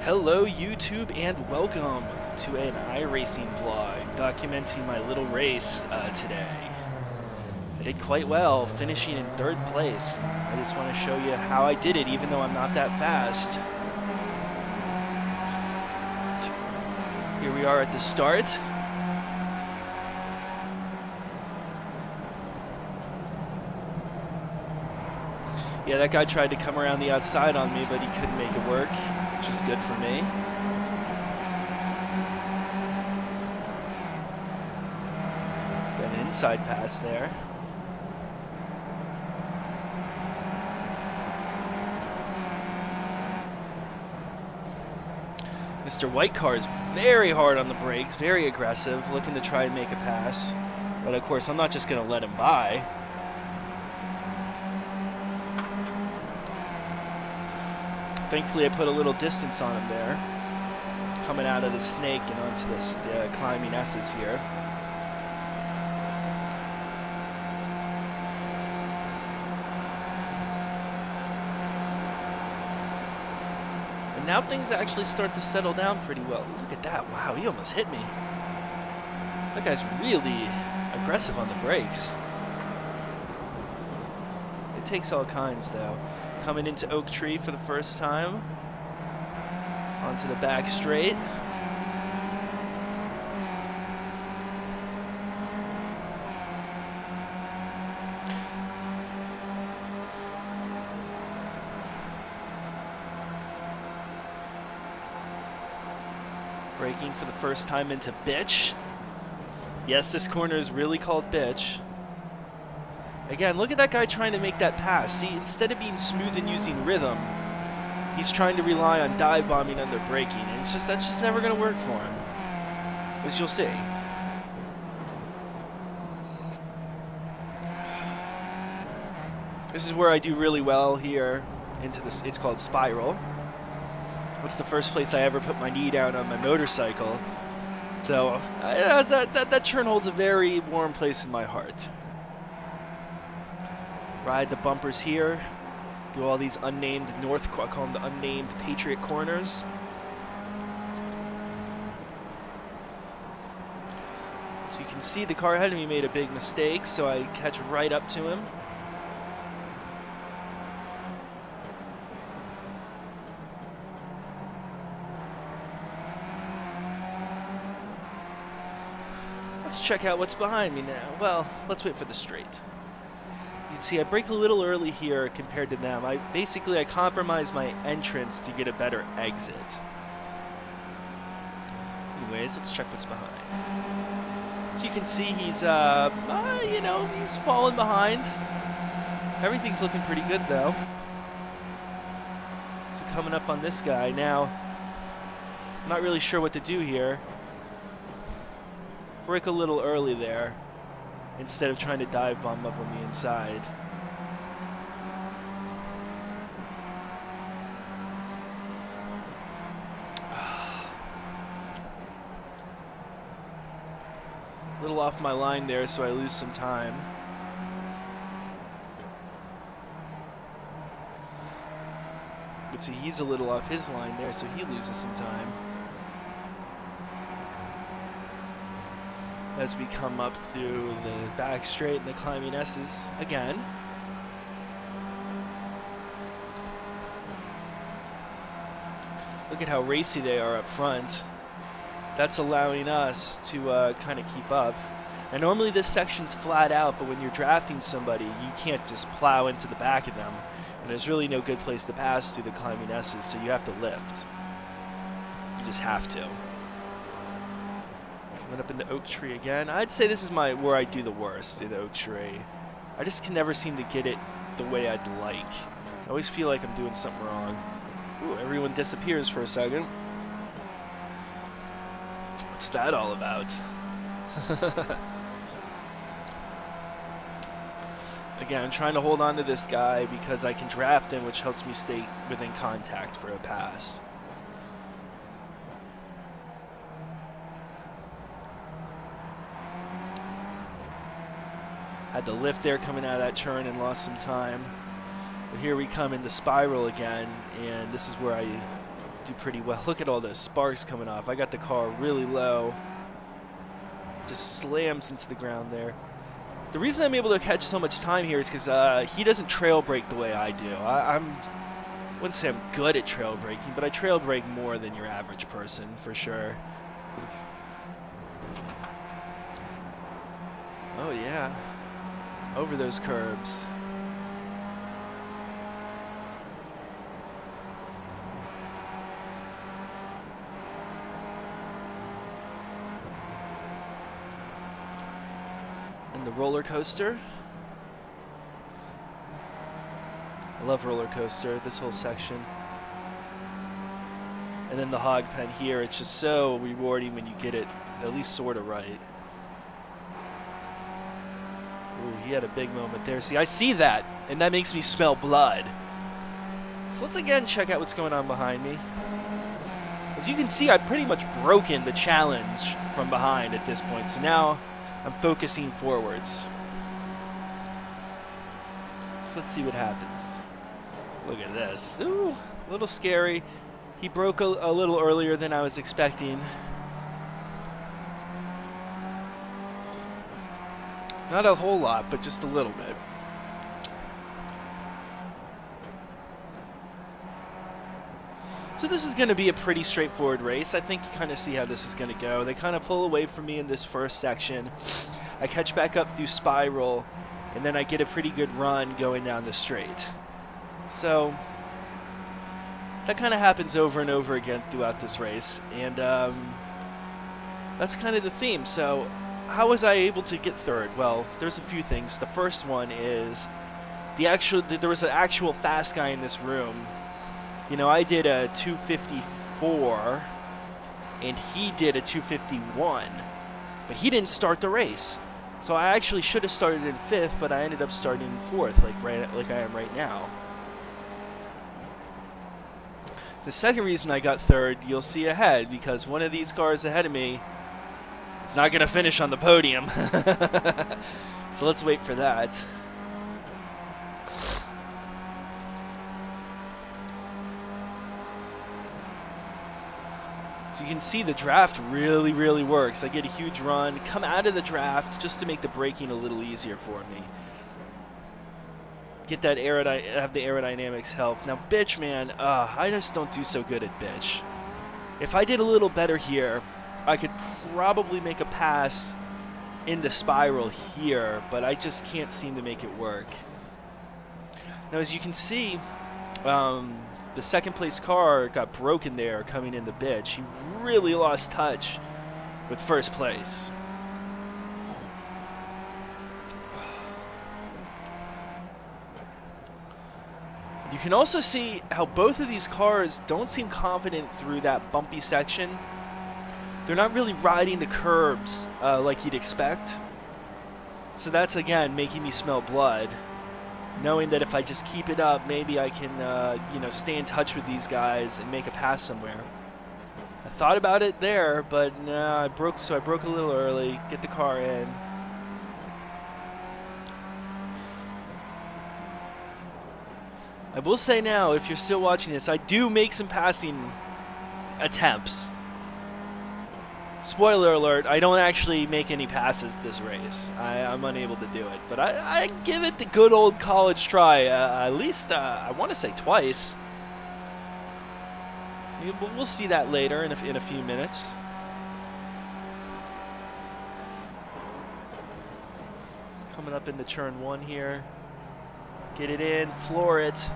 Hello YouTube and welcome to an iRacing vlog documenting my little race today. I did quite well, finishing in 3rd place. I just want to show you how I did it even though I'm not that fast. Here we are at the start. Yeah, that guy tried to come around the outside on me, but he couldn't make it work, which is good for me. Got an inside pass there. Mr. White Car is very hard on the brakes, very aggressive, looking to try and make a pass. But of course, I'm not just going to let him by. Thankfully, I put a little distance on him there, coming out of the snake and onto the climbing S's here. And now things actually start to settle down pretty well. Look at that. Wow, he almost hit me. That guy's really aggressive on the brakes. It takes all kinds, though. Coming into Oak Tree for the first time. Onto the back straight. Braking for the first time into Bitch. Yes, this corner is really called Bitch. Again, look at that guy trying to make that pass. See, instead of being smooth and using rhythm, he's trying to rely on dive bombing under braking. And that's just never going to work for him, as you'll see. This is where I do really well here into this. It's called Spiral. It's the first place I ever put my knee down on my motorcycle. So that turn holds a very warm place in my heart. Ride the bumpers here, do all these unnamed I call them the unnamed Patriot corners. So you can see the car ahead of me made a big mistake, so I catch right up to him. Let's check out what's behind me now. Well, let's wait for the straight. You can see I brake a little early here compared to them. I compromise my entrance to get a better exit. Anyways, let's check what's behind. So you can see he's, he's falling behind. Everything's looking pretty good though. So coming up on this guy now, I'm not really sure what to do here. Brake a little early there, instead of trying to dive bomb up on the inside. A little off my line there, so I lose some time. But see, he's a little off his line there, so he loses some time. As we come up through the back straight and the climbing S's again. Look at how racy they are up front. That's allowing us to kind of keep up. And normally this section's flat out, but when you're drafting somebody, you can't just plow into the back of them. And there's really no good place to pass through the climbing S's, so you have to lift. You just have to. Went up in the Oak Tree again. I'd say this is where I do the worst in the Oak Tree. I just can never seem to get it the way I'd like. I always feel like I'm doing something wrong. Ooh, everyone disappears for a second. What's that all about? Again, I'm trying to hold on to this guy because I can draft him, which helps me stay within contact for a pass. Had to lift there coming out of that turn and lost some time. But here we come into Spiral again, and this is where I do pretty well. Look at all those sparks coming off. I got the car really low. Just slams into the ground there. The reason I'm able to catch so much time here is because he doesn't trail brake the way I do. I wouldn't say I'm good at trail braking, but I trail brake more than your average person, for sure. Oh, yeah. Over those curbs. And the roller coaster. I love roller coaster, this whole section. And then the hog pen here, it's just so rewarding when you get it at least sort of right. Ooh, he had a big moment there. See, I see that, and that makes me smell blood. So let's again check out what's going on behind me. As you can see, I've pretty much broken the challenge from behind at this point. So now I'm focusing forwards. So let's see what happens. Look at this. Ooh, a little scary. He broke a little earlier than I was expecting. Not a whole lot, but just a little bit. So this is going to be a pretty straightforward race. I think you kind of see how this is going to go. They kind of pull away from me in this first section. I catch back up through Spiral, and then I get a pretty good run going down the straight. So that kind of happens over and over again throughout this race, and that's kind of the theme. So how was I able to get third? Well, there's a few things. The first one is there was an actual fast guy in this room. You know, I did a 254, and he did a 251, but he didn't start the race. So I actually should have started in 5th, but I ended up starting in 4th, like I am right now. The second reason I got third, you'll see ahead, because one of these cars ahead of me is not going to finish on the podium. So let's wait for that. So you can see the draft really, really works. I get a huge run, come out of the draft just to make the braking a little easier for me. Get that have the aerodynamics help. Now, bitch, man, I just don't do so good at bitch. If I did a little better here, I could probably make a pass into Spiral here, but I just can't seem to make it work. Now, as you can see, the second place car got broken there coming into bitch. He really lost touch with first place. You can also see how both of these cars don't seem confident through that bumpy section. They're not really riding the curbs like you'd expect. So that's, again, making me smell blood. Knowing that if I just keep it up, maybe I can, you know, stay in touch with these guys and make a pass somewhere. I thought about it there, but no, I broke a little early. Get the car in. I will say now, if you're still watching this, I do make some passing attempts. Spoiler alert, I don't actually make any passes this race. I'm unable to do it. But I give it the good old college try, at least, I want to say twice. We'll see that later in a few minutes. Coming up into turn 1 here. Get it in, floor it.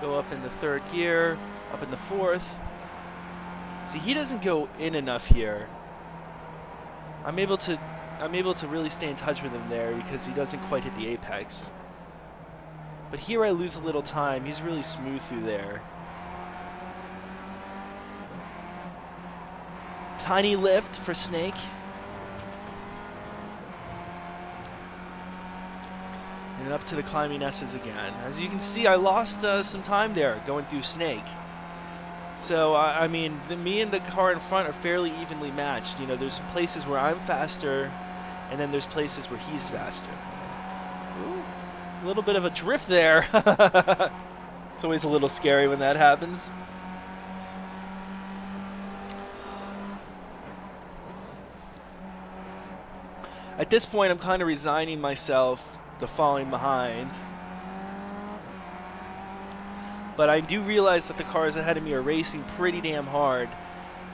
Go up in the 3rd gear, up in the 4th. See, he doesn't go in enough here. I'm able to really stay in touch with him there because he doesn't quite hit the apex. But here I lose a little time. He's really smooth through there. Tiny lift for Snake. And up to the climbing S's again. As you can see, I lost some time there going through Snake. So, I mean, me and the car in front are fairly evenly matched. You know, there's some places where I'm faster, and then there's places where he's faster. Ooh, a little bit of a drift there. It's always a little scary when that happens. At this point, I'm kind of resigning myself to falling behind. But I do realize that the cars ahead of me are racing pretty damn hard,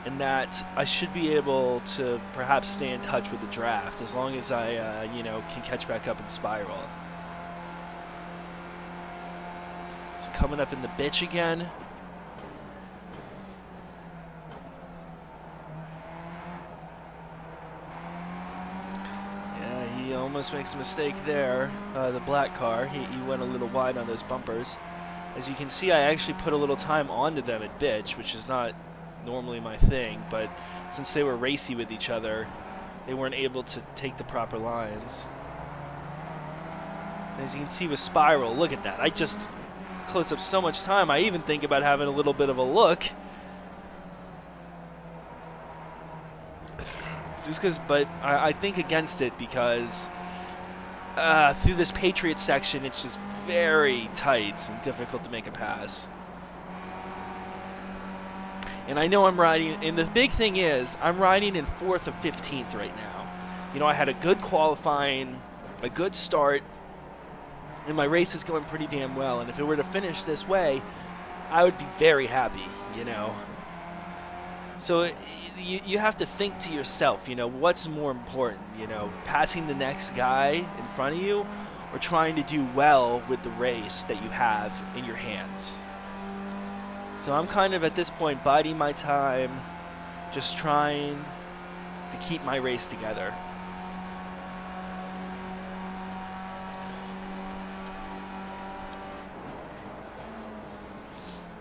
and that I should be able to perhaps stay in touch with the draft as long as I, can catch back up and spiral. So coming up in the bitch again. Yeah, he almost makes a mistake there. The black car, he went a little wide on those bumpers. As you can see, I actually put a little time onto them at bitch, which is not normally my thing, but since they were racy with each other, they weren't able to take the proper lines. And as you can see with spiral, look at that. I just close up so much time. I even think about having a little bit of a look. Just because, but I think against it because through this Patriot section, it's just very tight and difficult to make a pass. And I know I'm riding, and the big thing is, I'm riding in 4th or 15th right now. You know, I had a good qualifying, a good start, and my race is going pretty damn well. And if it were to finish this way, I would be very happy, you know. So you have to think to yourself, you know, what's more important, you know, passing the next guy in front of you or trying to do well with the race that you have in your hands. So I'm kind of at this point biding my time, just trying to keep my race together.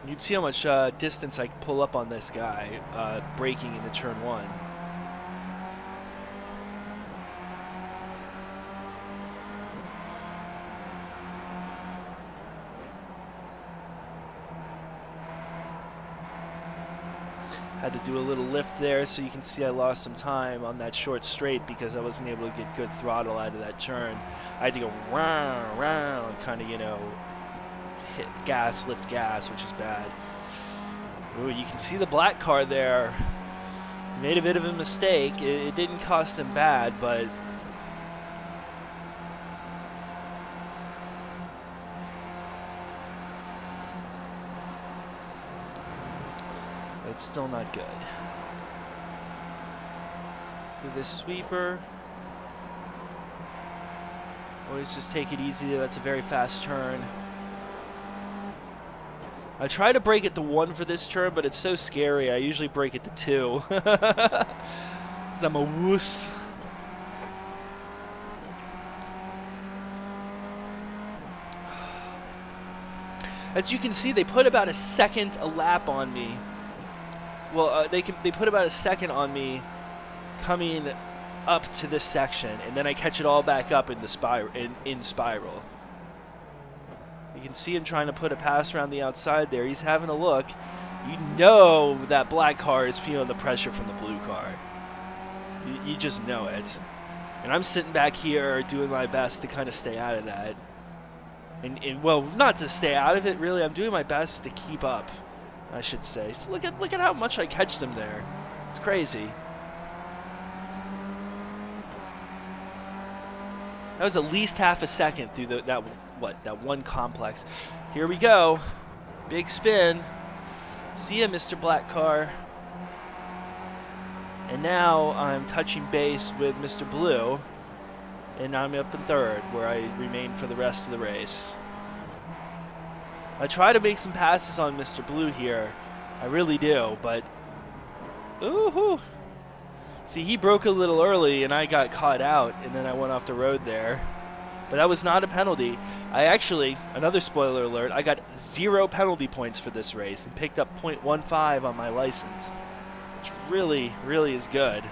You'd see how much distance I can pull up on this guy braking into turn 1. Had to do a little lift there, so you can see I lost some time on that short straight because I wasn't able to get good throttle out of that turn. I had to go round, round, kind of, you know, hit gas, lift gas, which is bad. Ooh, you can see the black car there. He made a bit of a mistake. It didn't cost him bad, but it's still not good. Do this sweeper. Always just take it easy. That's a very fast turn. I try to brake it to 1 for this turn, but it's so scary. I usually brake it to 2. Because I'm a wuss. As you can see, they put about a second a lap on me. Well, they put about a second on me coming up to this section, and then I catch it all back up in the spiral. You can see him trying to put a pass around the outside there. He's having a look. You know that black car is feeling the pressure from the blue car. You just know it. And I'm sitting back here doing my best to kind of stay out of that. And well, not to stay out of it, really. I'm doing my best to keep up, I should say. So look at how much I catch them there. It's crazy. That was at least half a second through that one complex. Here we go. Big spin. See ya, Mr. Black Car. And now I'm touching base with Mr. Blue. And now I'm up in 3rd, where I remain for the rest of the race. I try to make some passes on Mr. Blue here. I really do, but ooh-hoo. See, he broke a little early, and I got caught out, and then I went off the road there. But that was not a penalty. I actually, another spoiler alert, I got 0 penalty points for this race and picked up .15 on my license, which really, really is good.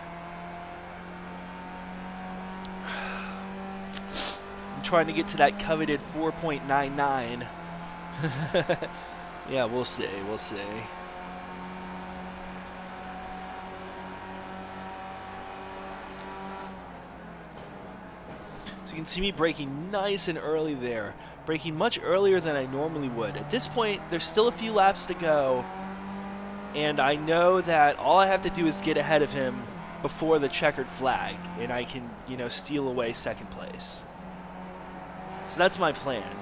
I'm trying to get to that coveted 4.99. Yeah, we'll see, we'll see. So you can see me braking nice and early there. braking much earlier than I normally would. At this point, there's still a few laps to go, and I know that all I have to do is get ahead of him before the checkered flag, and I can, you know, steal away second place. So that's my plan.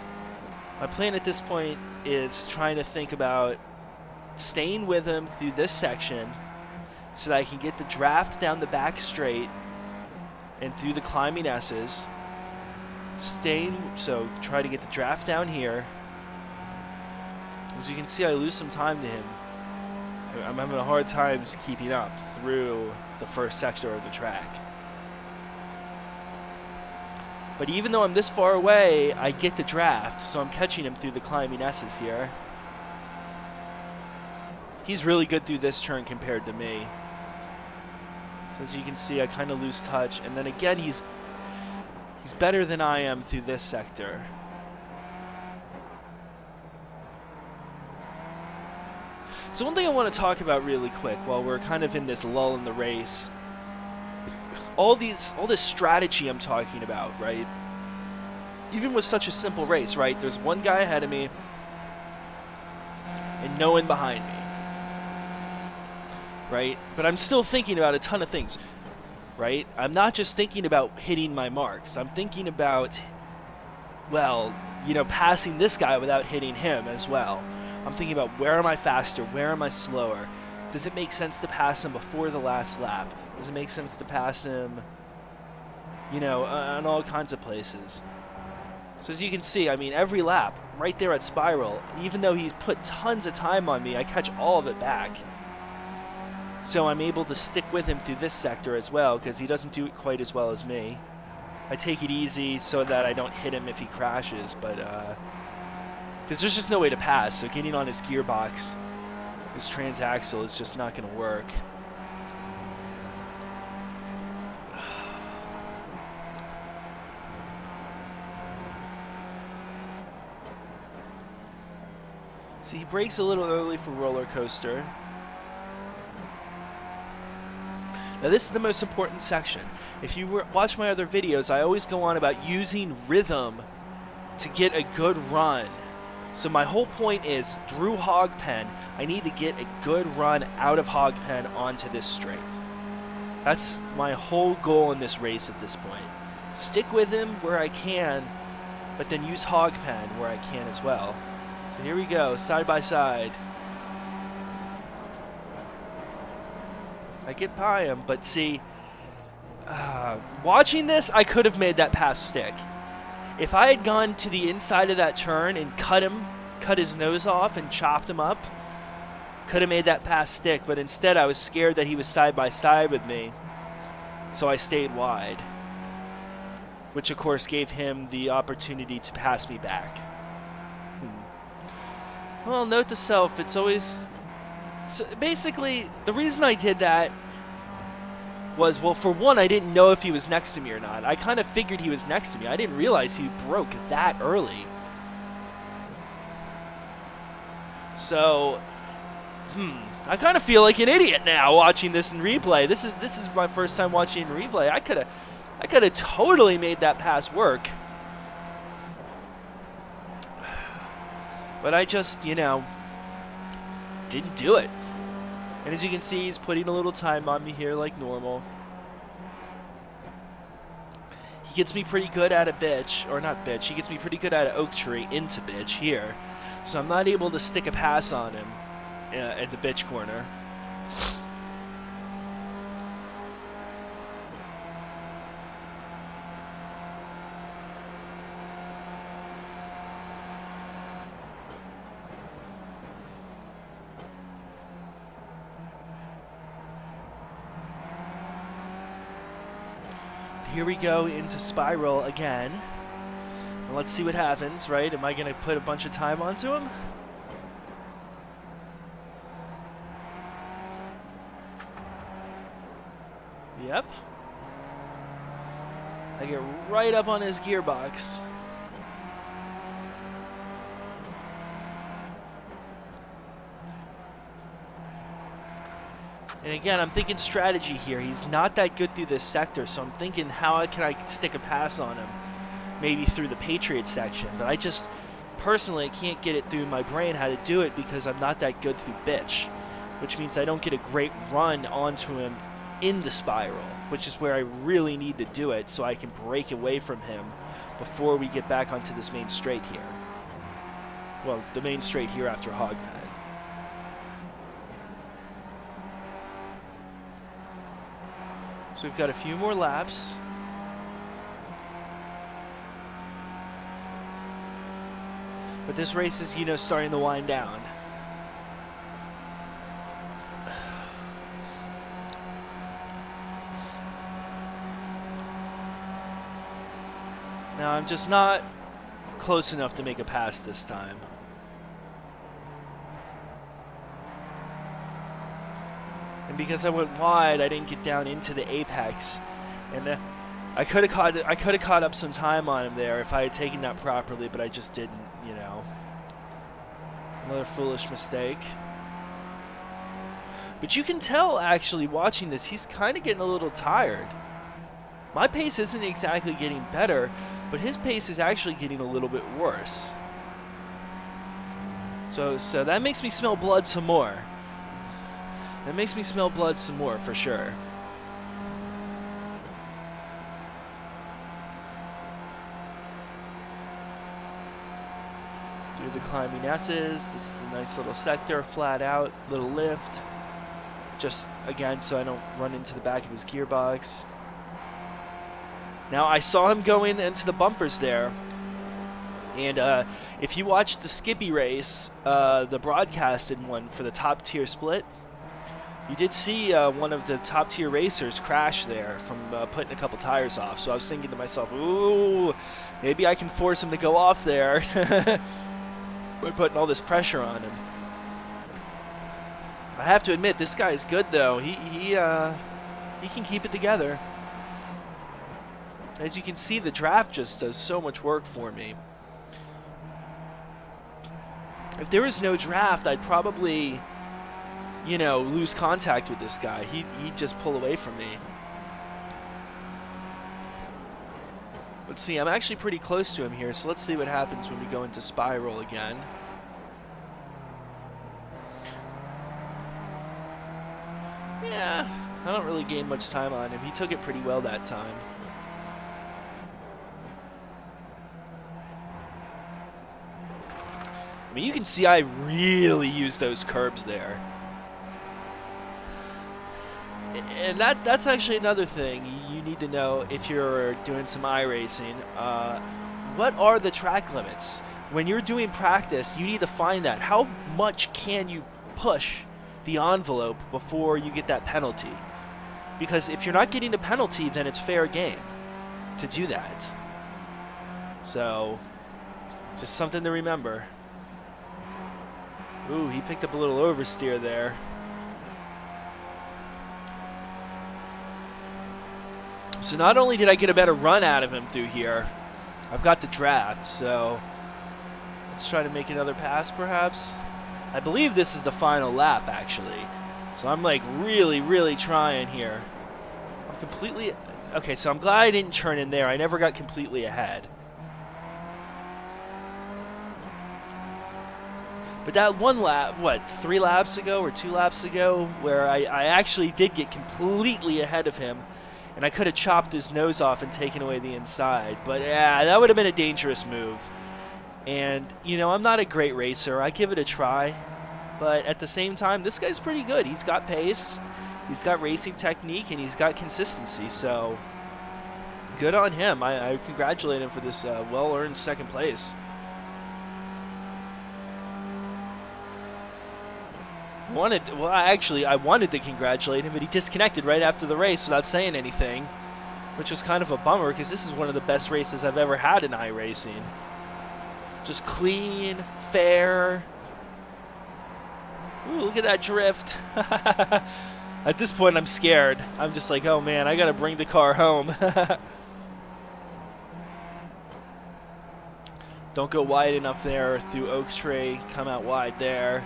My plan at this point is trying to think about staying with him through this section so that I can get the draft down the back straight and through the climbing S's. So try to get the draft down here. As you can see, I lose some time to him. I'm having a hard time keeping up through the first sector of the track. But even though I'm this far away, I get the draft, so I'm catching him through the climbing S's here. He's really good through this turn compared to me. So as you can see, I kind of lose touch. And then again, he's better than I am through this sector. So one thing I want to talk about really quick while we're kind of in this lull in the race, all this strategy I'm talking about, right? Even with such a simple race, right? There's one guy ahead of me and no one behind me, right? But I'm still thinking about a ton of things, right? I'm not just thinking about hitting my marks. I'm thinking about, well, you know, passing this guy without hitting him as well. I'm thinking about where am I faster, where am I slower? Does it make sense to pass him before the last lap? Does it make sense to pass him, you know, on all kinds of places? So as you can see, I mean, every lap, right there at Spiral, even though he's put tons of time on me, I catch all of it back. So I'm able to stick with him through this sector as well, because he doesn't do it quite as well as me. I take it easy so that I don't hit him if he crashes, but because there's just no way to pass, so getting on his gearbox, his transaxle, is just not going to work. So he brakes a little early for roller coaster. Now this is the most important section. If you watch my other videos, I always go on about using rhythm to get a good run. So my whole point is, through Hogpen, I need to get a good run out of Hogpen onto this straight. That's my whole goal in this race at this point. Stick with him where I can, but then use Hogpen where I can as well. So here we go, side by side. I get by him, but see, watching this, I could have made that pass stick. If I had gone to the inside of that turn and cut his nose off and chopped him up, could have made that pass stick, but instead I was scared that he was side by side with me, so I stayed wide, which of course gave him the opportunity to pass me back. Well, note to self, it's always... So basically, the reason I did that was, well, for one, I didn't know if he was next to me or not. I kind of figured he was next to me. I didn't realize he broke that early. So, I kind of feel like an idiot now watching this in replay. This is my first time watching in replay. I could have totally made that pass work. But I just, you know, didn't do it. And as you can see, he's putting a little time on me here like normal. He gets me pretty good at a bitch, or not bitch, he gets me pretty good at an oak tree into bitch here. So I'm not able to stick a pass on him at the bitch corner. Here we go into Spiral again. And let's see what happens, right? Am I going to put a bunch of time onto him? Yep. I get right up on his gearbox. And again, I'm thinking strategy here. He's not that good through this sector, so I'm thinking how can I stick a pass on him. maybe through the Patriot section, but I just personally can't get it through my brain how to do it because I'm not that good through bitch, which means I don't get a great run onto him in the spiral, which is where I really need to do it so I can break away from him before we get back onto this main straight here. Well, the main straight here after Hog Pen. So we've got a few more laps. But this race is, you know, starting to wind down. Now I'm just not close enough to make a pass this time. And because I went wide, I didn't get down into the apex, and I could have caught up some time on him there if I had taken that properly, but I just didn't. You know, another foolish mistake. But you can tell actually watching this, he's kind of getting a little tired. My pace isn't exactly getting better, but his pace is actually getting a little bit worse. So that makes me smell blood some more. That makes me smell blood some more, for sure. Do the climbing S's. This is a nice little sector, flat out, little lift. Just, again, so I don't run into the back of his gearbox. Now, I saw him going into the bumpers there. And if you watched the Skippy race, the broadcasted one for the top tier split, you did see one of the top tier racers crash there from putting a couple tires off. So I was thinking to myself, ooh, maybe I can force him to go off there. We're putting all this pressure on him. I have to admit, this guy is good though. He can keep it together. As you can see, the draft just does so much work for me. If there was no draft, I'd probably, you know, lose contact with this guy. He'd just pull away from me. But see, I'm actually pretty close to him here, so let's see what happens when we go into spiral again. Yeah, I don't really gain much time on him. He took it pretty well that time. I mean, you can see I really use those curbs there. And that's actually another thing you need to know if you're doing some iRacing. What are the track limits? When you're doing practice, you need to find that. How much can you push the envelope before you get that penalty? Because if you're not getting the penalty, then it's fair game to do that. So, just something to remember. Ooh, he picked up a little oversteer there. So not only did I get a better run out of him through here, I've got the draft, so let's try to make another pass perhaps. I believe this is the final lap actually. So I'm like really trying here. I'm completely, okay, so I'm glad I didn't turn in there. I never got completely ahead. But that one lap, what, 3 laps ago or 2 laps ago, where I actually did get completely ahead of him, and I could have chopped his nose off and taken away the inside. But yeah, that would have been a dangerous move. And, you know, I'm not a great racer. I give it a try. But at the same time, this guy's pretty good. He's got pace, he's got racing technique, and he's got consistency. So, good on him. I congratulate him for this well-earned second place. I wanted to congratulate him, but he disconnected right after the race without saying anything, which was kind of a bummer because this is one of the best races I've ever had in iRacing. Just clean, fair. Ooh, look at that drift. At this point, I'm scared. I'm just like, oh man, I gotta bring the car home. Don't go wide enough there through Oak Tree. Come out wide there.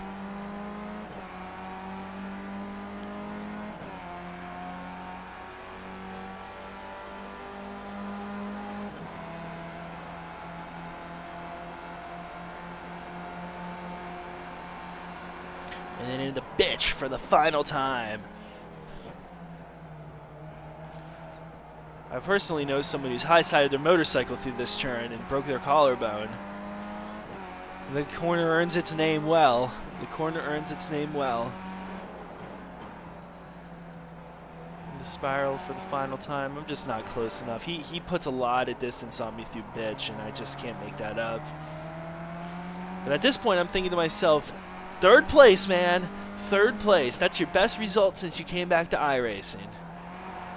And then into the bitch for the final time. I personally know someone who's high-sided their motorcycle through this turn and broke their collarbone. The corner earns its name well. The corner earns its name well. And the spiral for the final time. I'm just not close enough. He puts a lot of distance on me through bitch, and I just can't make that up. But at this point, I'm thinking to myself, third place, man. Third place. That's your best result since you came back to iRacing.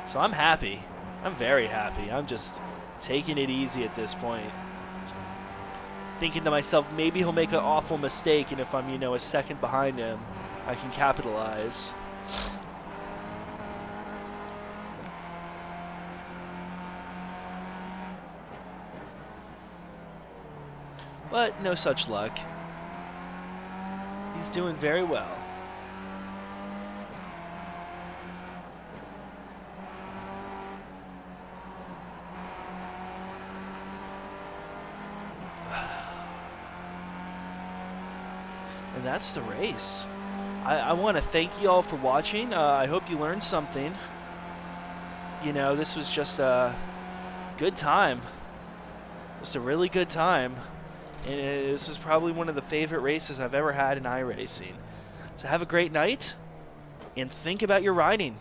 So I'm happy. I'm very happy. I'm just taking it easy at this point. Thinking to myself, maybe he'll make an awful mistake, and if I'm, you know, a second behind him, I can capitalize. But no such luck. He's doing very well. And that's the race. I want to thank you all for watching. I hope you learned something. You know, this was just a good time. Just a really good time. And this is probably one of the favorite races I've ever had in iRacing. So have a great night, and think about your riding.